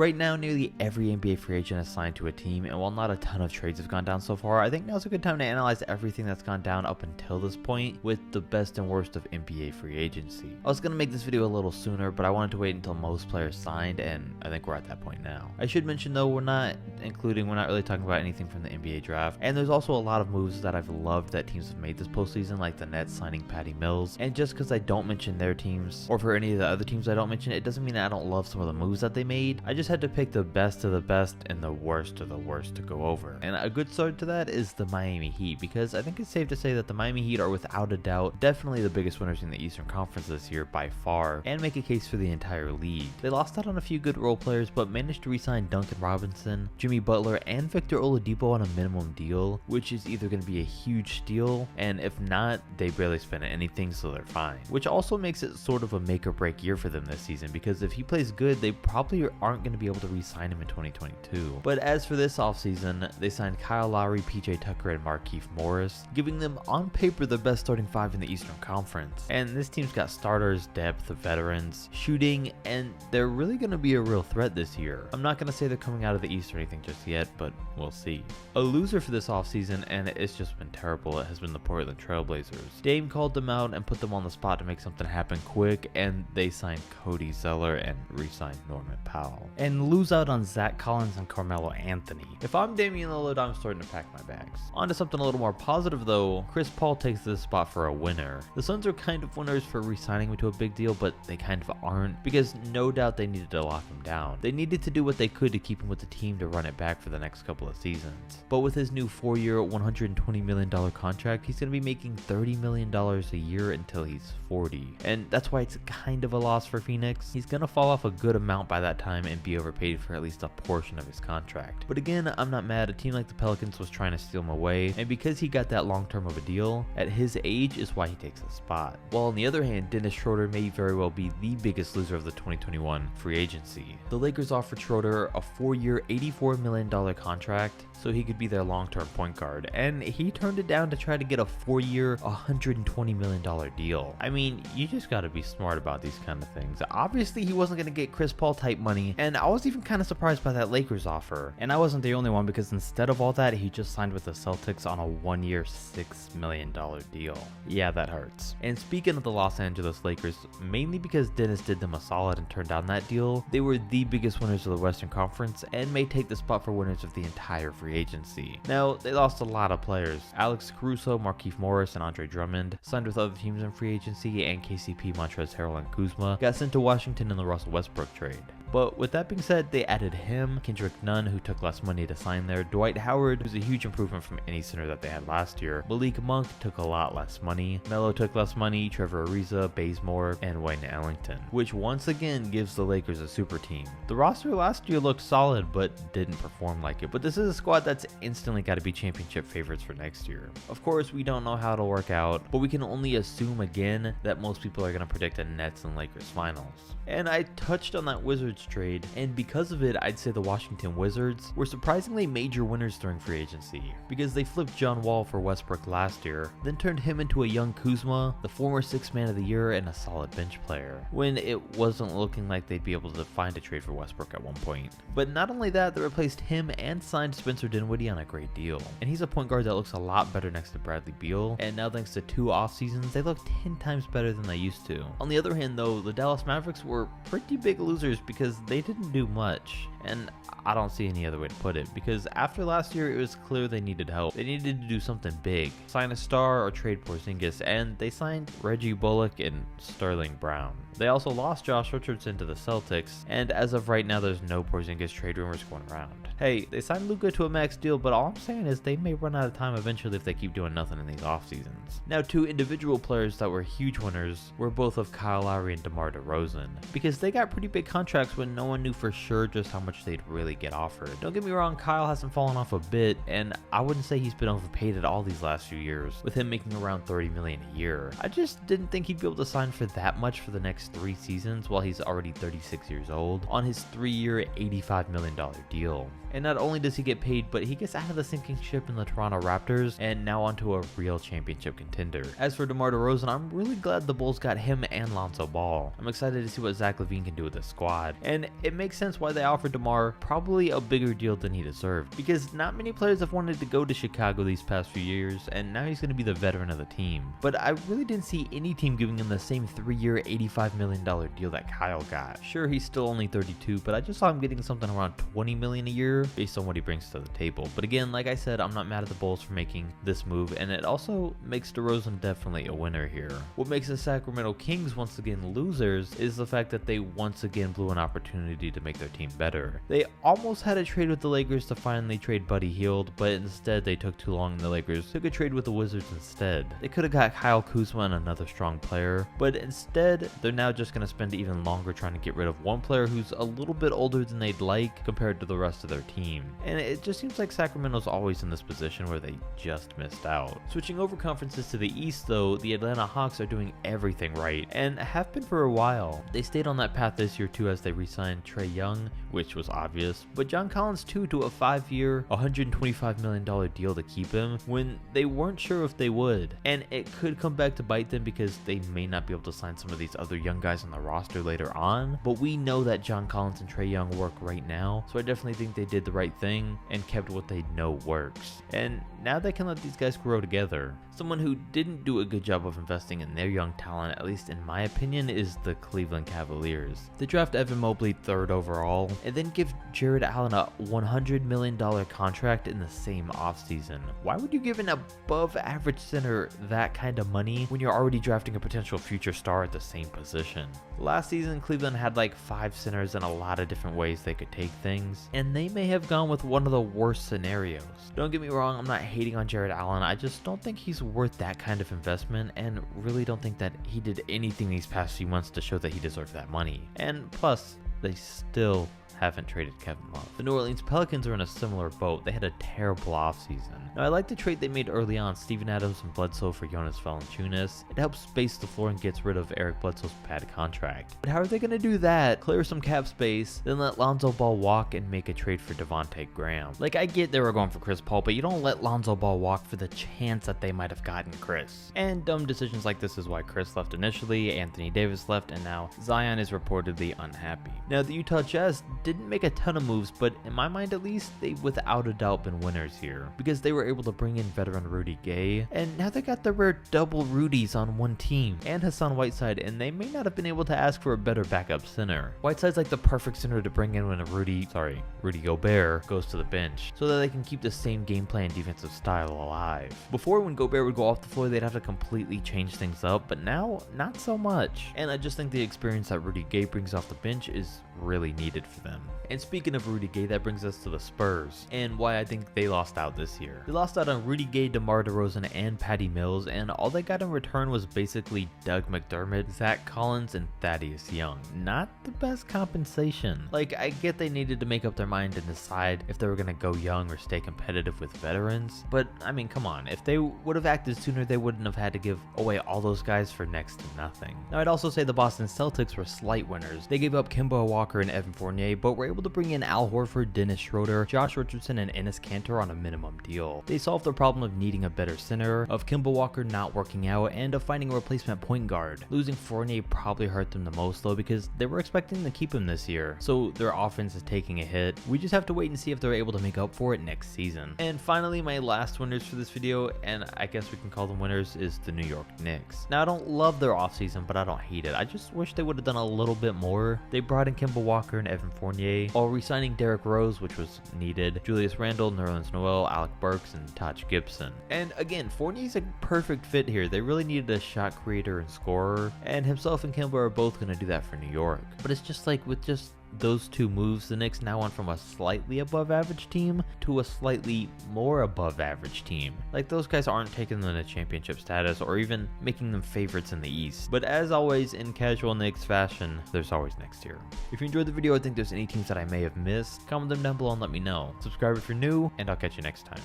Right now, nearly every NBA free agent is signed to a team, and while not a ton of trades have gone down so far, I think now's a good time to analyze everything that's gone down up until this point with the best and worst of NBA free agency. I was going to make this video a little sooner, but I wanted to wait until most players signed, and I think we're at that point now. I should mention though, we're not really talking about anything from the NBA draft, and there's also a lot of moves that I've loved that teams have made this postseason, like the Nets signing Patty Mills, and just because I don't mention their teams, or for any of the other teams I don't mention, it doesn't mean that I don't love some of the moves that they made. I just had to pick the best of the best and the worst of the worst to go over. And a good start to that is the Miami Heat, because I think it's safe to say that the Miami Heat are without a doubt definitely the biggest winners in the Eastern Conference this year by far, and make a case for the entire league. They lost out on a few good role players, but managed to re-sign Duncan Robinson, Jimmy Butler, and Victor Oladipo on a minimum deal, which is either going to be a huge steal, and if not, they barely spent anything, so they're fine. Which also makes it sort of a make or break year for them this season, because if he plays good, they probably aren't going to be able to re-sign him in 2022. But as for this offseason, they signed Kyle Lowry, PJ Tucker, and Markieff Morris, giving them on paper the best starting five in the Eastern Conference. And this team's got starters, depth, veterans, shooting, and they're really going to be a real threat this year. I'm not going to say they're coming out of the East or anything just yet, but we'll see. A loser for this offseason, and it's just been terrible, it has been the Portland Trailblazers. Dame called them out and put them on the spot to make something happen quick, and they signed Cody Zeller and re-signed Norman Powell. And lose out on Zach Collins and Carmelo Anthony. If I'm Damian Lillard, I'm starting to pack my bags. On to something a little more positive though, Chris Paul takes this spot for a winner. The Suns are kind of winners for re-signing him to a big deal, but they kind of aren't, because no doubt they needed to lock him down. They needed to do what they could to keep him with the team to run it back for the next couple of seasons. But with his new 4-year, $120 million contract, he's going to be making $30 million a year until he's 40. And that's why it's kind of a loss for Phoenix. He's going to fall off a good amount by that time and be overpaid for at least a portion of his contract. But again, I'm not mad. A team like the Pelicans was trying to steal him away, and because he got that long term of a deal, at his age is why he takes a spot. While on the other hand, Dennis Schroder may very well be the biggest loser of the 2021 free agency. The Lakers offered Schroder a 4-year, $84 million contract so he could be their long-term point guard, and he turned it down to try to get a 4-year, $120 million deal. I mean, you just gotta be smart about these kind of things. Obviously, he wasn't gonna get Chris Paul type money, and I was even kind of surprised by that Lakers offer. And I wasn't the only one, because instead of all that, he just signed with the Celtics on a 1-year, $6 million deal. Yeah, that hurts. And speaking of the Los Angeles Lakers, mainly because Dennis did them a solid and turned down that deal, they were the biggest winners of the Western Conference and may take the spot for winners of the entire free agency. Now, they lost a lot of players. Alex Caruso, Markieff Morris, and Andre Drummond signed with other teams in free agency, and KCP, Montrezl Harrell, and Kuzma got sent to Washington in the Russell Westbrook trade. But with that being said, they added him, Kendrick Nunn, who took less money to sign there, Dwight Howard, who's a huge improvement from any center that they had last year, Malik Monk took a lot less money, Melo took less money, Trevor Ariza, Bazemore, and Wayne Ellington, which once again gives the Lakers a super team. The roster last year looked solid, but didn't perform like it, but this is a squad that's instantly got to be championship favorites for next year. Of course, we don't know how it'll work out, but we can only assume again that most people are going to predict a Nets and Lakers finals. And I touched on that Wizards trade, and because of it, I'd say the Washington Wizards were surprisingly major winners during free agency, because they flipped John Wall for Westbrook last year, then turned him into a young Kuzma, the former 6th man of the year, and a solid bench player, when it wasn't looking like they'd be able to find a trade for Westbrook at one point. But not only that, they replaced him and signed Spencer Dinwiddie on a great deal, and he's a point guard that looks a lot better next to Bradley Beal, and now thanks to 2 off seasons, they look 10 times better than they used to. On the other hand though, the Dallas Mavericks were pretty big losers because they didn't do much, and I don't see any other way to put it, because after last year it was clear they needed help. They needed to do something big, sign a star or trade Porzingis, and they signed Reggie Bullock and Sterling Brown. They also lost Josh Richardson to the Celtics, and as of right now there's no Porzingis trade rumors going around. Hey, they signed Luka to a max deal, but all I'm saying is they may run out of time eventually if they keep doing nothing in these off seasons. Now, 2 individual players that were huge winners were both of Kyle Lowry and DeMar DeRozan, because they got pretty big contracts when no one knew for sure just how much they'd really get offered. Don't get me wrong, Kyle hasn't fallen off a bit, and I wouldn't say he's been overpaid at all these last few years, with him making around $30 million a year. I just didn't think he'd be able to sign for that much for the next 3 seasons while he's already 36 years old on his 3-year, $85 million deal. And not only does he get paid, but he gets out of the sinking ship in the Toronto Raptors and now onto a real championship contender. As for DeMar DeRozan, I'm really glad the Bulls got him and Lonzo Ball. I'm excited to see what Zach LaVine can do with the squad. And it makes sense why they offered DeMar DeMar probably a bigger deal than he deserved, because not many players have wanted to go to Chicago these past few years, and now he's going to be the veteran of the team. But I really didn't see any team giving him the same 3-year $85 million deal that Kyle got. Sure, he's still only 32, but I just saw him getting something around $20 million a year based on what he brings to the table. But again, like I said, I'm not mad at the Bulls for making this move, and it also makes DeRozan definitely a winner here. What makes the Sacramento Kings once again losers is the fact that they once again blew an opportunity to make their team better. They almost had a trade with the Lakers to finally trade Buddy Hield, but instead they took too long and the Lakers took a trade with the Wizards instead. They could have got Kyle Kuzma and another strong player, but instead they're now just going to spend even longer trying to get rid of one player who's a little bit older than they'd like compared to the rest of their team. And it just seems like Sacramento's always in this position where they just missed out. Switching over conferences to the East though, the Atlanta Hawks are doing everything right and have been for a while. They stayed on that path this year too as they re-signed Trae Young, which was obvious, but John Collins too to a 5-year, $125 million deal to keep him when they weren't sure if they would. And it could come back to bite them because they may not be able to sign some of these other young guys on the roster later on, but we know that John Collins and Trae Young work right now, so I definitely think they did the right thing and kept what they know works. And now they can let these guys grow together. Someone who didn't do a good job of investing in their young talent, at least in my opinion, is the Cleveland Cavaliers. They draft Evan Mobley 3rd overall and then give Jared Allen a $100 million contract in the same offseason. Why would you give an above average center that kind of money when you're already drafting a potential future star at the same position? Last season, Cleveland had like 5 centers and a lot of different ways they could take things, and they may have gone with one of the worst scenarios. Don't get me wrong, I'm not hating on Jared Allen, I just don't think he's worth that kind of investment, and really don't think that he did anything these past few months to show that he deserved that money. And plus, they still haven't traded Kevin Love. The New Orleans Pelicans are in a similar boat. They had a terrible offseason. Now, I like the trade they made early on, Steven Adams and Bledsoe for Jonas Valanciunas. It helps space the floor and gets rid of Eric Bledsoe's bad contract. But how are they going to do that? Clear some cap space, then let Lonzo Ball walk and make a trade for Devontae Graham. Like, I get they were going for Chris Paul, but you don't let Lonzo Ball walk for the chance that they might have gotten Chris. And dumb decisions like this is why Chris left initially, Anthony Davis left, and now Zion is reportedly unhappy. Now, the Utah Jazz didn't make a ton of moves, but in my mind at least, they've without a doubt been winners here, because they were able to bring in veteran Rudy Gay, and now they got the rare double Rudys on one team, and Hassan Whiteside, and they may not have been able to ask for a better backup center. Whiteside's like the perfect center to bring in when Rudy Gobert goes to the bench, so that they can keep the same game plan defensive style alive. Before, when Gobert would go off the floor, they'd have to completely change things up, but now, not so much. And I just think the experience that Rudy Gay brings off the bench is really needed for them. And speaking of Rudy Gay, that brings us to the Spurs, and why I think they lost out this year. They lost out on Rudy Gay, DeMar DeRozan, and Patty Mills, and all they got in return was basically Doug McDermott, Zach Collins, and Thaddeus Young. Not the best compensation. Like, I get they needed to make up their mind and decide if they were going to go young or stay competitive with veterans, but I mean, come on, if they would have acted sooner, they wouldn't have had to give away all those guys for next to nothing. Now, I'd also say the Boston Celtics were slight winners. They gave up Kemba Walker and Evan Fournier, but were able to bring in Al Horford, Dennis Schroder, Josh Richardson, and Enes Kanter on a minimum deal. They solved the problem of needing a better center, of Kemba Walker not working out, and of finding a replacement point guard. Losing Fournier probably hurt them the most though, because they were expecting to keep him this year, so their offense is taking a hit. We just have to wait and see if they're able to make up for it next season. And finally, my last winners for this video, and I guess we can call them winners, is the New York Knicks. Now, I don't love their offseason, but I don't hate it. I just wish they would have done a little bit more. They brought in Kemba Walker and Evan Fournier, while re-signing Derrick Rose, which was needed, Julius Randle, Nerlens Noel, Alec Burks, and Taj Gibson. And again, Fournier's a perfect fit here. They really needed a shot creator and scorer, and himself and Kemba are both going to do that for New York. But it's just like with just those two moves, the Knicks now went from a slightly above average team to a slightly more above average team. Like, those guys aren't taking them to championship status or even making them favorites in the East. But as always, in casual Knicks fashion, there's always next year. If you enjoyed the video or think there's any teams that I may have missed, comment them down below and let me know. Subscribe if you're new, and I'll catch you next time.